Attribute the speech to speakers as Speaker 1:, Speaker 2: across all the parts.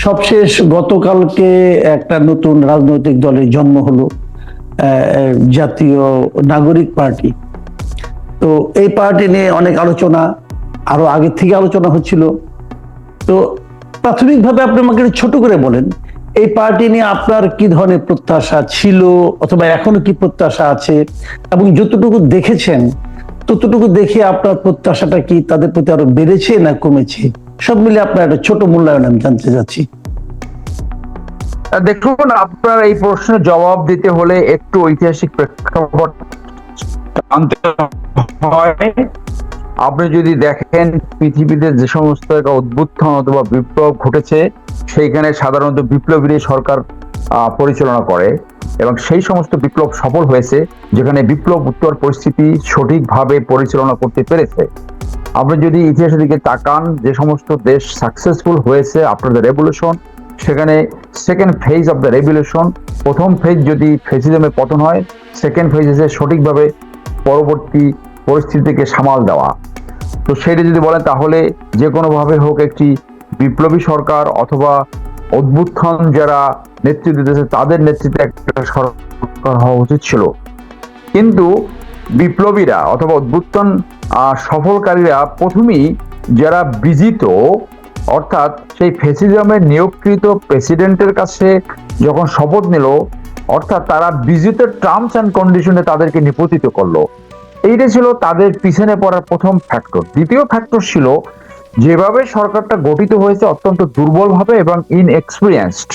Speaker 1: সবশেষ গতকালকে একটা নতুন রাজনৈতিক দলের জন্ম হলো, জাতীয় নাগরিক পার্টি। তো এই পার্টি নিয়ে অনেক আলোচনা, আরো আগে থেকে আলোচনা হচ্ছিল। তো প্রাথমিকভাবে আপনি আমাকে একটু ছোট করে বলেন, এই পার্টি নিয়ে আপনার কি ধরনের প্রত্যাশা ছিল অথবা এখনো কি প্রত্যাশা আছে, এবং যতটুকু দেখেছেন ততটুকু দেখে আপনার প্রত্যাশাটা কি তাদের প্রতি আরো বেড়েছে না কমেছে? সব মিলে আপনার একটা ছোট মূল্যায়ন আমি জানতে চাচ্ছি।
Speaker 2: দেখুন, আপনার এই প্রশ্নের জবাব দিতে হলে একটু ঐতিহাসিক প্রেক্ষাপট জানতে হয়। আপনি যদি দেখেন পৃথিবীতে যে সমস্ত উদ্বুত্থান অথবা বিপ্লব ঘটেছে, সেইখানে সাধারণত বিপ্লবীরাই সরকার পরিচালনা করে, এবং সেই সমস্ত বিপ্লব সফল হয়েছে যেখানে বিপ্লব উত্তর পরিস্থিতি সঠিকভাবে পরিচালনা করতে পেরেছে। আপনি যদি ইতিহাসের দিকে তাকান, যে সমস্ত দেশ সাকসেসফুল হয়েছে আফটার দ্য রেভলিউশন, সেখানে second phase of the revolution, প্রথম ফেজ যদি ফেসিজমের পতন হয়, সেকেন্ড ফেজ এসে সঠিকভাবে পরবর্তী পরিস্থিতিকে সামাল দেওয়া। তো সেটা যদি বলেন তাহলে যে কোনোভাবে হোক একটি বিপ্লবী সরকার অথবা অভ্যুত্থান যারা নেতৃত্ব দিতেছে তাদের নেতৃত্বে একটা সরকার হওয়া উচিত ছিল। কিন্তু বিপ্লবীরা অথবা অভ্যুত্থান সফলকারীরা প্রথমেই যারা বিজিত, অর্থাৎ সেই ফ্যাসিজমের নিয়োগকৃত প্রেসিডেন্টের কাছে যখন শপথ নিল, অর্থাৎ তারা বিজিত টার্মস অ্যান্ড কন্ডিশনে তাদেরকে নিপতিত করলো। এইটা ছিল তাদের পিছনে পড়ার প্রথম ফ্যাক্টর। দ্বিতীয় ফ্যাক্টর ছিল যেভাবে সরকারটা গঠিত হয়েছে অত্যন্ত দুর্বলভাবে এবং ইনএক্সপিরিয়েন্সড।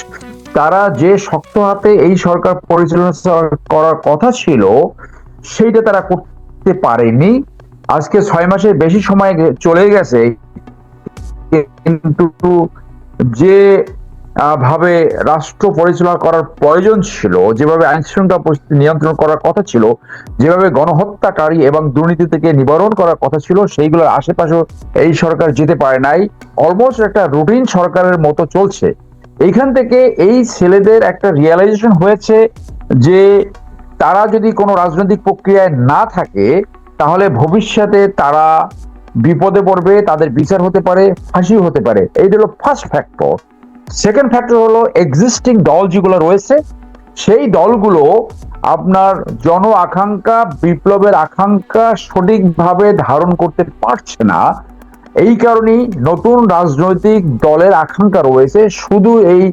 Speaker 2: তারা যে শক্ত হাতে এই সরকার পরিচালনা করার কথা ছিল সেইটা তারা করতে পারেনি। আজকে 6 মাসের বেশি সময় চলে গেছে, কিন্তু যে ভাবে রাষ্ট্র পরিচালনা করার প্রয়োজন ছিল, যেভাবে আইন শৃঙ্খলা পরিস্থিতি নিয়ন্ত্রণ করার কথা ছিল, যেভাবে গণহত্যাকারী এবং দুর্নীতি থেকে নিবারণ করার কথা ছিল, সেইগুলোর আশেপাশেও এই সরকার যেতে পারে নাই। অলমোস্ট একটা রুটিন সরকারের মতো চলছে। এইখান থেকে এই ছেলেদের একটা রিয়েলাইজেশন হয়েছে যে তারা যদি কোনো রাজনৈতিক প্রক্রিয়ায় না থাকে তাহলে ভবিষ্যতে তারা বিপদে পড়বে, তাদের বিচার হতে পারে, ফাঁসিও হতে পারে। এইটা হলো ফার্স্ট ফ্যাক্টর। সেকেন্ড ফ্যাক্টর হলো এক্সিস্টিং দল যেগুলো রয়েছে, সেই দলগুলো আপনার জন আকাঙ্ক্ষা, বিপ্লবের আকাঙ্ক্ষা সঠিকভাবে ধারণ করতে পারছে না। এই কারণেই নতুন রাজনৈতিক দলের আকাঙ্ক্ষা রয়েছে শুধু এই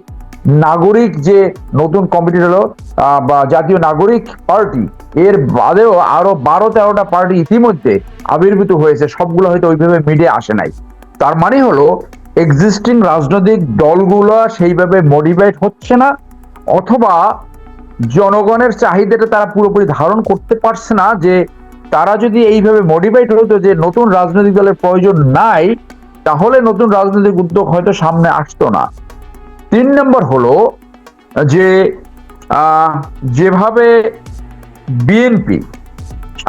Speaker 2: নাগরিক যে নতুন কমিটি হলো বা জাতীয় নাগরিক পার্টি, এর বাদেও আরো 12-13টা পার্টি ইতিমধ্যে আবির্ভূত হয়েছে। সবগুলো হয়তো ওইভাবে মিডিয়া আসে নাই। তার মানে হলো এক্সিস্টিং রাজনৈতিক দলগুলো সেইভাবে মোটিভেট হচ্ছে না, অথবা জনগণের চাহিদাটা তারা পুরোপুরি ধারণ করতে পারছে না। যে তারা যদি এইভাবে মোটিভেট হতো যে নতুন রাজনৈতিক দলের প্রয়োজন নাই, তাহলে নতুন রাজনৈতিক উদ্যোগ হয়তো সামনে আসতো না। 3 নম্বর হলো যে যেভাবে বিএনপি,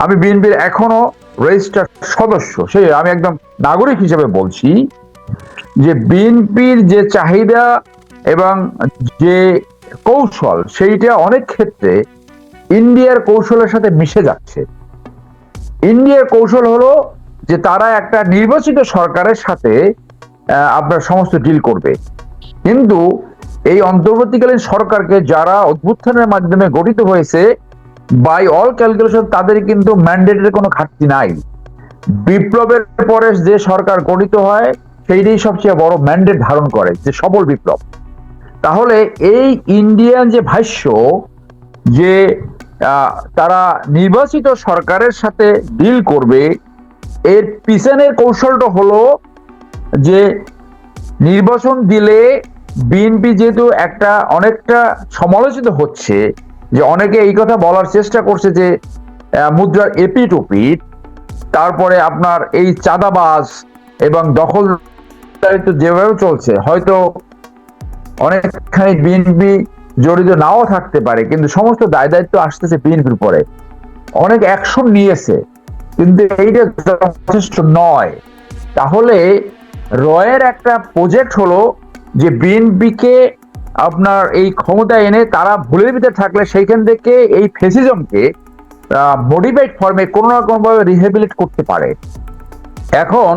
Speaker 2: আমি বিএনপির এখনো রেজিস্টার্ড সদস্য, সেই আমি একদম নাগরিক হিসেবে বলছি যে বিএনপির যে চাহিদা এবং যে কৌশল, সেইটা অনেক ক্ষেত্রে ইন্ডিয়ার কৌশলের সাথে মিশে যাচ্ছে। ইন্ডিয়ার কৌশল হলো যে তারা একটা নির্বাচিত সরকারের সাথে আপনার সমস্ত ডিল করবে, কিন্তু এই অন্তর্বর্তীকালীন সরকারকে যারা অভ্যুত্থানের মাধ্যমে গঠিত হয়েছে, বাই অল ক্যালকুলেশন তাদের কিন্তু ম্যান্ডেটের কোনো ঘাটতি নাই। বিপ্লবের পরে যে সরকার গঠিত হয় সেইটাই সবচেয়ে বড় ম্যান্ডেট ধারণ করে, যে সফল বিপ্লব। তাহলে এই ইন্ডিয়ান যে ভাষ্য যে তারা নির্বাচিত সরকারের সাথে ডিল করবে, এর পিছনের কৌশলটা হলো যে নির্বাচন দিলে বিএনপি যেহেতু একটা অনেকটা সমালোচিত হচ্ছে, যে অনেকে এই কথা বলার চেষ্টা করছে যে মুদ্রার এপিট ওপিট, তারপরে আপনার এই চাঁদাবাজ এবং দখলদারিত্ব যেভাবে চলছে, হয়তো অনেকখানি বিএনপি জড়িত নাও থাকতে পারে, কিন্তু সমস্ত দায় দায়িত্ব আসতেছে বিএনপির উপরে। অনেক অ্যাকশন নিয়েছে, কিন্তু এইটা যথেষ্ট নয়। তাহলে রয়ের একটা প্রজেক্ট হলো যে বিএনপিকে আপনার এই ক্ষমতা এনে তারা ভুলের ভিতরে থাকলে সেইখান থেকে এই ফ্যাসিজমকে মডিফাইড ফর্মে কোনো না কোনো ভাবে রিহেবিলিট করতে পারে। এখন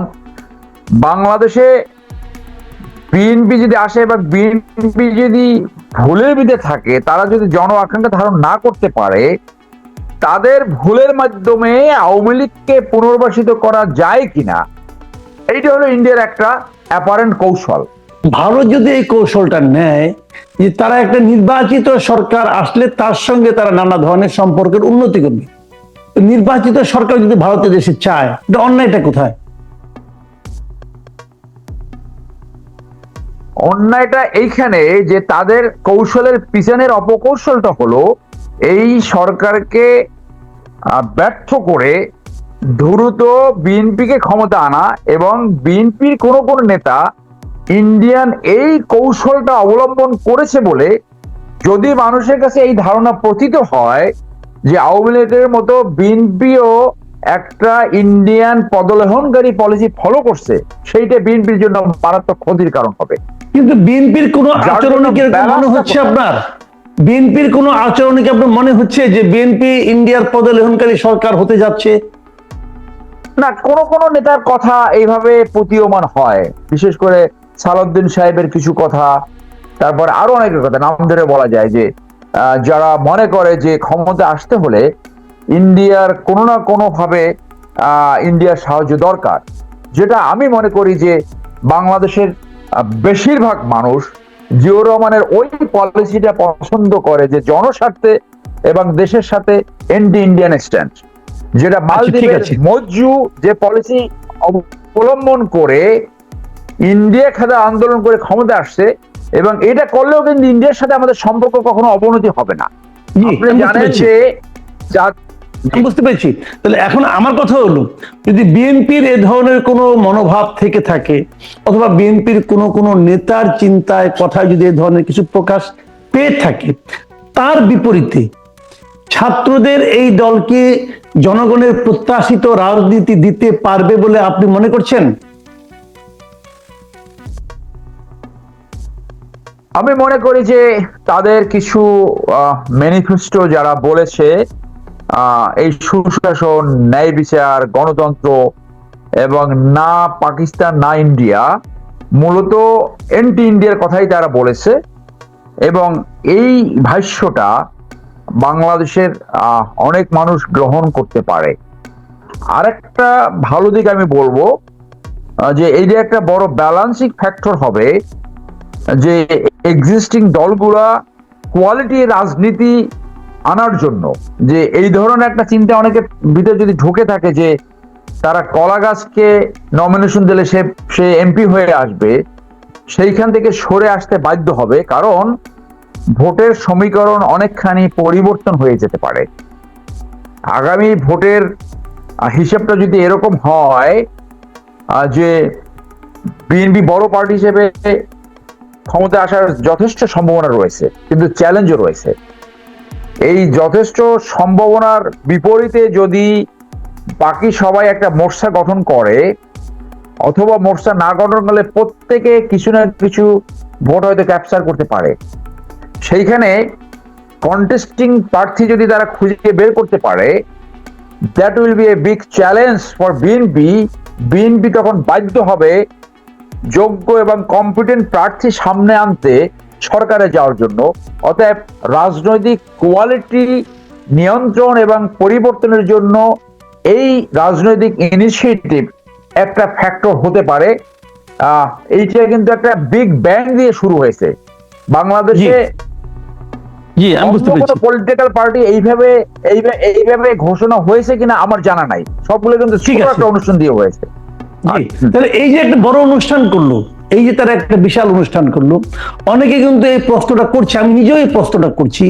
Speaker 2: বাংলাদেশে বিএনপি যদি আসে বা বিএনপি যদি ভুলের বিধে থাকে, তারা যদি জন আকাঙ্ক্ষা ধারণ না করতে পারে, তাদের ভুলের মাধ্যমে আওয়ামী লীগকে পুনর্বাসিত করা যায় কিনা, এইটা হলো ইন্ডিয়ার একটা অ্যাপারেন্ট কৌশল।
Speaker 1: ভারত যদি এই কৌশলটা নেয় যে তারা একটা নির্বাচিত সরকার আসলে তার সঙ্গে তারা নানা ধরনের সম্পর্কের উন্নতি করবে, নির্বাচিত সরকার যদি ভারতের দেশে চায়, এটা অন্যায়টা কোথায়?
Speaker 2: অন্যায়টা এইখানে যে তাদের কৌশলের পিছনের অপকৌশলটা হলো এই সরকারকে ব্যর্থ করে দ্রুত বিএনপিকে ক্ষমতা আনা, এবং বিএনপির কোন কোন নেতা ইন্ডিয়ান এই কৌশলটা অবলম্বন করেছে বলে যদি মানুষের কাছে এই ধারণা প্রতীত হয় যে আওয়ামী লীগের মতো বিএনপিও একটা ইন্ডিয়ান পদলেহনকারী পলিসি ফলো করছে, সেইটা বিএনপির জন্য মারাত্মক ক্ষতির কারণ হবে।
Speaker 1: কিন্তু বিএনপির কোন আচরণ কি মনে হচ্ছে আপনার? বিএনপির কোন আচরণ কি আপনার মনে হচ্ছে যে বিএনপি ইন্ডিয়ার পদলেহনকারী সরকার হতে যাচ্ছে?
Speaker 2: না, কোন কোন নেতার কথা এইভাবে প্রতীয়মান হয়, বিশেষ করে সালাউদ্দিন সাহেবের কিছু কথা, তারপর আরো অনেকের কথা নাম ধরে বলা যায় যে যারা মনে করে যে ক্ষমতা আসতে হলে ইন্ডিয়ার কোনো না কোনো ভাবে ইন্ডিয়ার সাহায্য দরকার, যেটা আমি মনে করি যে বাংলাদেশের বেশিরভাগ মানুষ জিয়াউর রহমানের ওই পলিসিটা পছন্দ করে, যে জনস্বার্থে এবং দেশের সাথে এন্টি ইন্ডিয়ান স্ট্যান্ড, যেটা মালদ্বীপের মজ্জু যে পলিসি অবলম্বন করে ইন্ডিয়া খাতে আন্দোলন করে ক্ষমতা আসছে, এবং এটা করলেও কিন্তু ইন্ডিয়ার সাথে আমাদের সম্পর্ক কখনো অবনতি হবে না। আপনি জানেন যে
Speaker 1: বুঝতে পেরেছি। তাহলে এখন আমার কথা হলো, যদি বিএনপির এ ধরনের কোনো মনোভাব থেকে থাকে, অথবা বিএনপির কোনো কোনো নেতার চিন্তায় কথায় যদি এ ধরনের কিছু প্রকাশ পেয়ে থাকে, তার বিপরীতে ছাত্রদের এই দলকে জনগণের প্রত্যাশিত রাজনীতি দিতে পারবে বলে আপনি মনে করছেন?
Speaker 2: আমি মনে করি যে তাদের কিছু ম্যানিফেস্টো যারা বলেছে এই সুশাসন, ন্যায় বিচার, গণতন্ত্র এবং না পাকিস্তান না ইন্ডিয়া, মূলত এন্টি ইন্ডিয়ার কথাই তারা বলেছে, এবং এই ভাষ্যটা বাংলাদেশের অনেক মানুষ গ্রহণ করতে পারে। আরেকটা ভালো দিক আমি বলবো যে এইটা একটা বড় ব্যালেন্সিং ফ্যাক্টর হবে, যে এক্সিস্টিং দলগুলা কোয়ালিটি রাজনীতি আনার জন্য, যে এই ধরনের একটা চিন্তা অনেকের ভিতরে যদি ঢুকে থাকে যে তারা কলা গাছকে নমিনেশন দিলে সে এমপি হয়ে আসবে, সেইখান থেকে সরে আসতে বাধ্য হবে, কারণ ভোটের সমীকরণ অনেকখানি পরিবর্তন হয়ে যেতে পারে। আগামী ভোটের হিসাবটা যদি এরকম হয় যে বিএনপি বড় পার্টি হিসেবে ক্ষমতা আসার যথেষ্ট সম্ভাবনা রয়েছে, কিন্তু চ্যালেঞ্জও রয়েছে। এই যথেষ্ট সম্ভাবনার বিপরীতে যদি বাকি সবাই একটা মোর্চা গঠন করে, অথবা মোর্চা না গঠন করলে প্রত্যেকে কিছু না কিছু ভোট হয়তো ক্যাপচার করতে পারে, সেইখানে কন্টেস্টিং প্রার্থী যদি তারা খুঁজে বের করতে পারে, that will B a big challenge for BNP. BNP তখন বাধ্য হবে যোগ্য এবং কম্পিটেন্ট প্রার্থী সামনে আনতে সরকারে যাওয়ার জন্য। অতএব রাজনৈতিক কোয়ালিটি নিয়ন্ত্রণ এবং পরিবর্তনের জন্য এই রাজনৈতিক ইনিশিয়েটিভ একটা ফ্যাক্টর হতে পারে। এইটা কিন্তু একটা বিগ ব্যাং দিয়ে শুরু হয়েছে বাংলাদেশে। পলিটিক্যাল পার্টি এইভাবে ঘোষণা হয়েছে কিনা আমার জানা নাই, সবগুলো কিন্তু একটা অনুষ্ঠান দিয়ে হয়েছে।
Speaker 1: তাহলে এই যে একটা বড় অনুষ্ঠান করলো, এই যে তারা একটা বিশাল অনুষ্ঠান করলো, অনেকে কিন্তু এই প্রশ্নটা করছে, আমি নিজেও এই প্রশ্নটা করছি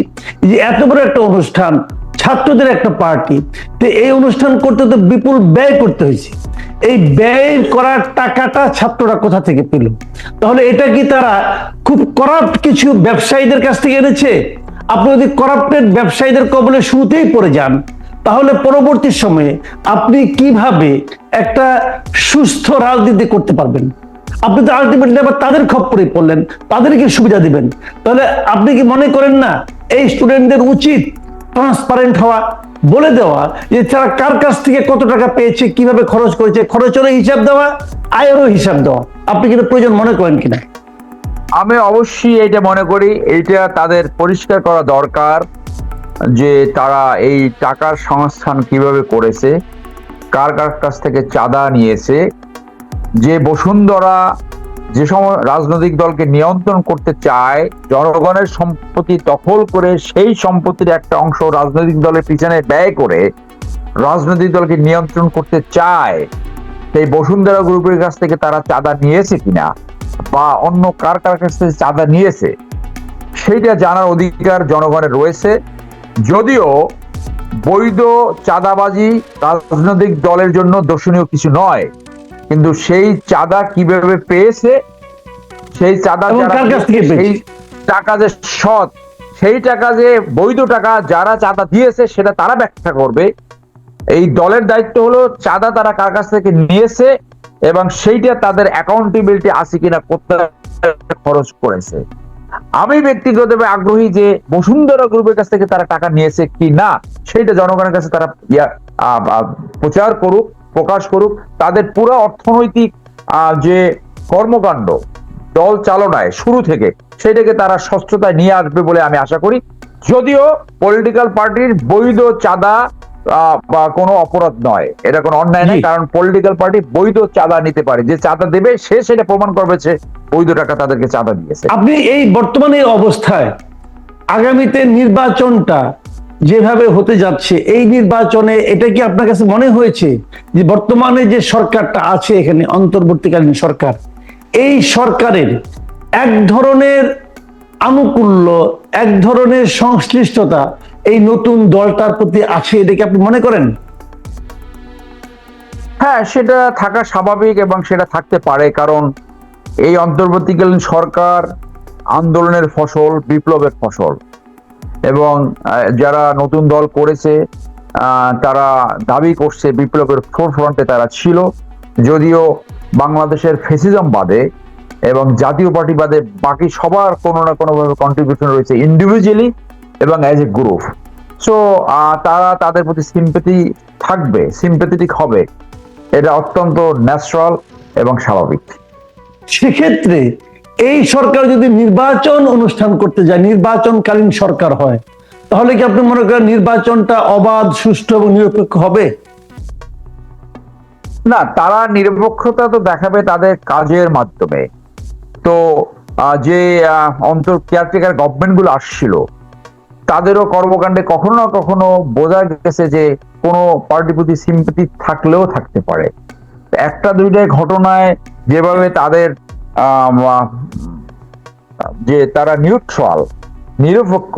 Speaker 1: যে এত বড় একটা অনুষ্ঠান, ছাত্রদের একটা পার্টি, তো এই অনুষ্ঠান করতে তো বিপুল ব্যয় করতে হয়েছে। এই ব্যয় করার টাকাটা ছাত্ররা কোথা থেকে পেল? তাহলে এটা কি তারা খুব করাপ্ট কিছু ব্যবসায়ীদের কাছ থেকে এনেছে? আপনি যদি করাপ্টেড ব্যবসায়ীদের কবলে শুরুতেই পড়ে যান, তাহলে পরবর্তী সময়ে আপনি কিভাবে একটা সুস্থ রাজনীতি করতে পারবেন? আপনি তো আলটিমেটলি আবার তাদের খপ্পরে পড়লেন, তাদেরকে সুবিধা দিবেন। তাহলে আপনি কি মনে করেন না এই স্টুডেন্টদের উচিত ট্রান্সপারেন্ট হওয়া, বলে দেওয়া যে তারা কার কাছ থেকে কত টাকা পেয়েছে, কিভাবে খরচ করেছে, খরচেরও হিসাব দেওয়া, আয়েরও হিসাব দেওয়া? আপনি কিন্তু প্রয়োজন মনে করেন কিনা?
Speaker 2: আমি অবশ্যই এটা মনে করি, এইটা তাদের পরিষ্কার করা দরকার যে তারা এই টাকার সংস্থান কিভাবে করেছে, কার কার কাছ থেকে চাঁদা নিয়েছে। যে বসুন্ধরা যে সময় রাজনৈতিক দলকে নিয়ন্ত্রণ করতে চায়, জনগণের সম্পত্তি দখল করে সেই সম্পত্তির একটা অংশ রাজনৈতিক দলের পিছনে ব্যয় করে রাজনৈতিক দলকে নিয়ন্ত্রণ করতে চায়, সেই বসুন্ধরা গ্রুপের কাছ থেকে তারা চাঁদা নিয়েছে কিনা বা অন্য কার কার কাছ থেকে চাঁদা নিয়েছে সেইটা জানার অধিকার জনগণের রয়েছে। যদিও বৈধ চাঁদাবাজি রাজনৈতিক দলের জন্য দর্শনীয় কিছু নয়, কিন্তু সেই চাঁদা কিভাবে পেয়েছে, সেই চাঁদা সেই টাকা যে সৎ, সেই টাকা যে বৈধ টাকা যারা চাঁদা দিয়েছে সেটা তারা ব্যাখ্যা করবে। এই দলের দায়িত্ব হলো চাঁদা তারা কার কাছ থেকে নিয়েছে এবং সেইটা তাদের অ্যাকাউন্টেবিলিটি আছে কিনা, কোথায় খরচ করেছে। আমি ব্যক্তিগতভাবে আগ্রহী যে বসুন্ধরা গ্রুপের কাছ থেকে তারা টাকা নিয়েছে কি না সেইটা জনগণের কাছে তারা প্রচার করুক, প্রকাশ করুক। তাদের পুরো অর্থনৈতিক যে কর্মকাণ্ড দল চালনায় শুরু থেকে সেটাকে তারা স্বচ্ছতায় নিয়ে আসবে বলে আমি আশা করি। যদিও পলিটিক্যাল পার্টির বৈধ চাঁদা বা কোনো অপরাধ নয়, এটা কোনো অন্যায় নয়, কারণ পলিটিক্যাল পার্টি বৈধ চাঁদা নিতে পারে। যে চাঁদা দেবে সে সেটা প্রমাণ করবে সে বৈধ টাকা তাদেরকে চাঁদা দিয়েছে।
Speaker 1: আপনি এই বর্তমানে অবস্থায় আগামীতে নির্বাচনটা যেভাবে হতে যাচ্ছে, এই নির্বাচনে এটা কি আপনার কাছে মনে হয়েছে যে বর্তমানে যে সরকারটা আছে এখানে অন্তর্বর্তীকালীন সরকার, এই সরকারের এক ধরনের আনুকূল্য, এক ধরনের সংশ্লিষ্টতা এই নতুন দলটার প্রতি আছে, এটা কি আপনি মনে করেন?
Speaker 2: হ্যাঁ, সেটা থাকা স্বাভাবিক এবং সেটা থাকতে পারে, কারণ এই অন্তর্বর্তীকালীন সরকার আন্দোলনের ফসল, বিপ্লবের ফসল। এবং যারা নতুন দল করেছে তারা দাবি করছে বিপ্লবের ফোরফ্রন্টে তারা ছিল। যদিও বাংলাদেশের ফ্যাসিজম বাদে এবং জাতীয় পার্টি বাদে বাকি সবার কোনো না কোনোভাবে কন্ট্রিবিউশন রয়েছে ইন্ডিভিজুয়ালি এবং অ্যাজ এ গ্রুপ। সো তারা তাদের প্রতি সিম্প্যাথি থাকবে, সিম্প্যাথেটিক হবে, এটা অত্যন্ত ন্যাচারাল এবং স্বাভাবিক।
Speaker 1: সেক্ষেত্রে এই সরকার যদি নির্বাচন অনুষ্ঠান করতে যায়, নির্বাচনকালীন সরকার হয়, তাহলে কি আপনি মনে করেন নির্বাচনটা অবাধ, সুষ্ঠু এবং নিরপেক্ষ হবে?
Speaker 2: না, তারা নিরপেক্ষতা তো দেখাবে তাদের কাজের মাধ্যমে। তো যে কেয়ারটেকার গভর্নমেন্ট গুলো আসছিল তাদেরও কর্মকাণ্ডে কখনো না কখনো বোঝা গেছে যে কোনো পার্টির প্রতি সিম্পেথি থাকলেও থাকতে পারে। একটা দুইটা ঘটনায় যেভাবে তাদের যে তারা নিউট্রাল, নিরপেক্ষ,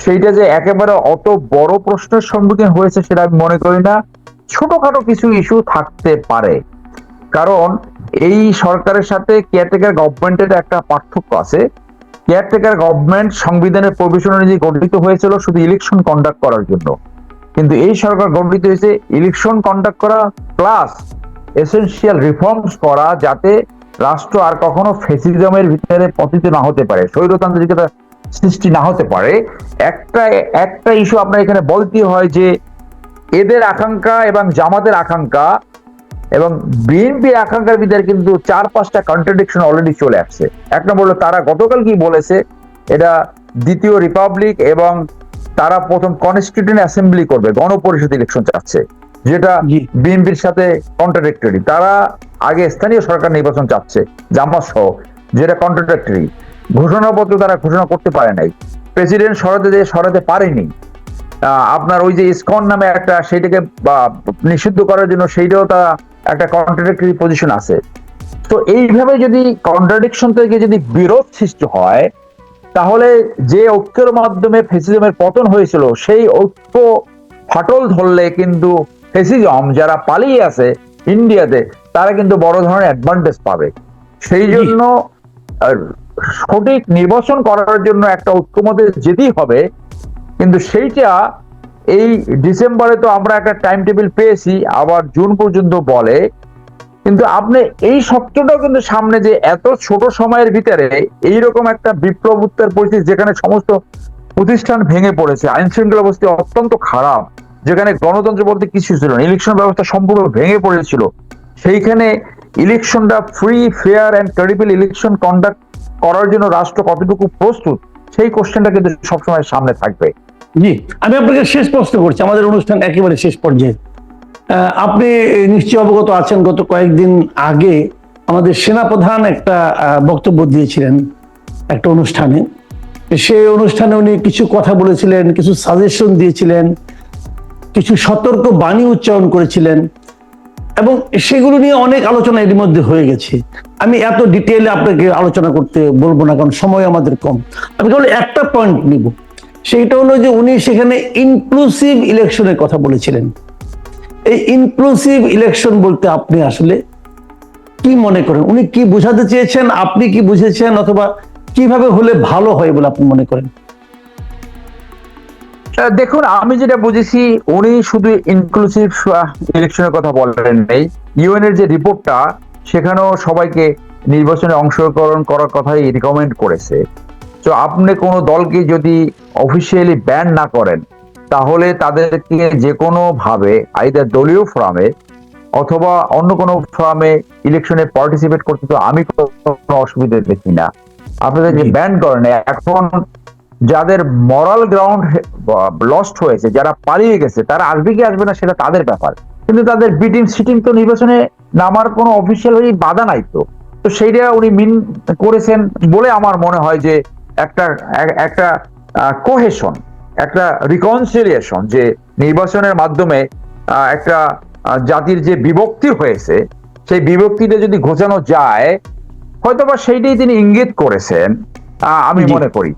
Speaker 2: সেইটা যে একেবারে অত বড় প্রশ্নের সম্মুখীন হয়েছে সেটা আমি মনে করি না। ছোটখাটো কিছু ইস্যু থাকতে পারে, কারণ এই সরকারের সাথে কেয়ারটেকার গভর্নমেন্টের একটা পার্থক্য আছে। কেয়ারটেকার গভর্নমেন্ট সংবিধানের প্রভিশন অনুযায়ী গঠিত হয়েছিল শুধু ইলেকশন কন্ডাক্ট করার জন্য, কিন্তু এই সরকার গঠিত হয়েছে ইলেকশন কন্ডাক্ট করা প্লাস এসেনশিয়াল রিফর্মস করা, যাতে রাষ্ট্র আর কখনো ফ্যাসিজমের ভিতরে পতিত না হতে পারে, স্বৈরতান্ত্রিকতা সৃষ্টি না হতে পারে। একটা ইস্যু আপনার এখানে বলতে হয় যে এদের আকাঙ্ক্ষা এবং জামাতের আকাঙ্ক্ষা এবং বিএনপির আকাঙ্ক্ষার ভিতরে কিন্তু 4-5টা কন্ট্রাডিকশন অলরেডি চলে আসছে। এক নম্বর হলো তারা গতকাল কি বলেছে, এটা দ্বিতীয় রিপাবলিক এবং তারা প্রথম কনস্টিটিউয়েন্ট অ্যাসেম্বলি করবে, গণপরিষদ ইলেকশন চাচ্ছে, যেটা বিএনপির সাথে কন্ট্রাডিক্টরি। তারা আগে স্থানীয় সরকার নির্বাচন চাচ্ছে জামাত সহ, যেটা কন্ট্রাডিক্টরি। ঘোষণাপত্র তারা ঘোষণা করতে পারে নাই, প্রেসিডেন্ট সরাতে পারেনি। আপনার ওই যে ইসকন নামে একটা, সেইটাকে নিষিদ্ধ করার জন্য সেইটাও তারা একটা কন্ট্রাডিক্টরি পজিশন আছে। তো এইভাবে যদি কন্ট্রাডিকশন থেকে যদি বিরোধ সৃষ্টি হয়, তাহলে যে ঐক্যের মাধ্যমে ফ্যাসিজমের পতন হয়েছিল সেই ঐক্য ফাটল ধরলে কিন্তু ফ্যাসিজম যারা পালিয়ে আছে ইন্ডিয়াতে তারা কিন্তু বড় ধরনের অ্যাডভান্টেজ পাবে। সেই জন্য সঠিক নির্বাচন করার জন্য একটা ঐক্যমতে যেতেই হবে, কিন্তু সেইটা এই ডিসেম্বরে তো আমরা একটা টাইম টেবিল পেয়েছি, আবার জুন পর্যন্ত বলে, কিন্তু আপনি এই সত্যটাও কিন্তু সামনে যে এত ছোট সময়ের ভিতরে এইরকম একটা বিপ্লব উত্তর পরিস্থিতি, যেখানে সমস্ত প্রতিষ্ঠান ভেঙে পড়েছে, আইন শৃঙ্খলা অবস্থা অত্যন্ত খারাপ, যেখানে গণতন্ত্র বলতে কিছু ছিল না, ইলেকশন ব্যবস্থা সম্পূর্ণ ভেঙে পড়েছিল, সেইখানে ইলেকশনটা free, fair and credible election conduct করার জন্য রাষ্ট্র কতটুকু প্রস্তুত, সেই কোশ্চেনটা কিন্তু সবসময় সামনে থাকবে।
Speaker 1: জি, আমি আপনাকে শেষ প্রশ্ন করছি, আমাদের অনুষ্ঠান একেবারে শেষ পর্যায়ে। আপনি নিশ্চয়ই অবগত আছেন, গত কয়েকদিন আগে আমাদের সেনাপ্রধান একটা বক্তব্য দিয়েছিলেন একটা অনুষ্ঠানে। সেই অনুষ্ঠানে উনি কিছু কথা বলেছিলেন, কিছু সাজেশন দিয়েছিলেন, কিছু সতর্ক বাণী উচ্চারণ করেছিলেন, এবং সেগুলো নিয়ে অনেক আলোচনা এর মধ্যে হয়ে গেছে। আমি এত ডিটেইলে আপনাকে আলোচনা করতে বলবো না, কারণ সময় আমাদের কম। আমি কেবল একটা পয়েন্ট নিব, সেইটা হলো যে উনি সেখানে ইনক্লুসিভ ইলেকশনের কথা বলেছিলেন। এই ইনক্লুসিভ ইলেকশন বলতে আপনি আসলে কি মনে করেন? উনি কি বোঝাতে চেয়েছেন, আপনি কি বুঝেছেন, অথবা কিভাবে হলে ভালো হয় বলে আপনি মনে করেন?
Speaker 2: দেখুন, আমি যেটা বুঝেছি, উনি শুধু ইনক্লুসিভ ইলেকশনের কথা বলেন নাই। ইউএন এর যে রিপোর্টটা, সেখানেও সবাইকে নির্বাচনে অংশগ্রহণ করার কথাই রিকমেন্ড করেছে। তো আপনি কোনো দলকে যদি অফিসিয়ালি ব্যান না করেন, তাহলে তাদেরকে যে কোনো ভাবে আইদার দলীয় ফোরামে অথবা অন্য কোনো ফোরামে ইলেকশনে পার্টিসিপেট করতে তো আমি কোনো অসুবিধা দেখি না। আপনাদের যে ব্যান করেন, এখন যাদের মরাল গ্রাউন্ড লস্ট হয়েছে, যারা পালিয়ে গেছে, তারা আসবে কি আসবে না সেটা তাদের ব্যাপার, কিন্তু তাদের বিটিং সিটিং তো নির্বাচনে নামার কোনো অফিসিয়াল বাধা নাই। তো তো সেইটা উনি মিন করেছেন বলে আমার মনে হয় যে একটা একটা কোহেশন, একটা রিকনসিলিয়েশন, যে নির্বাচনের মাধ্যমে একটা জাতির যে বিভক্তি হয়েছে, সেই বিভক্তিটা যদি ঘোচানো যায়, হয়তোবা সেইটাই তিনি ইঙ্গিত করেছেন, আমি
Speaker 1: জি।
Speaker 2: মনে করি।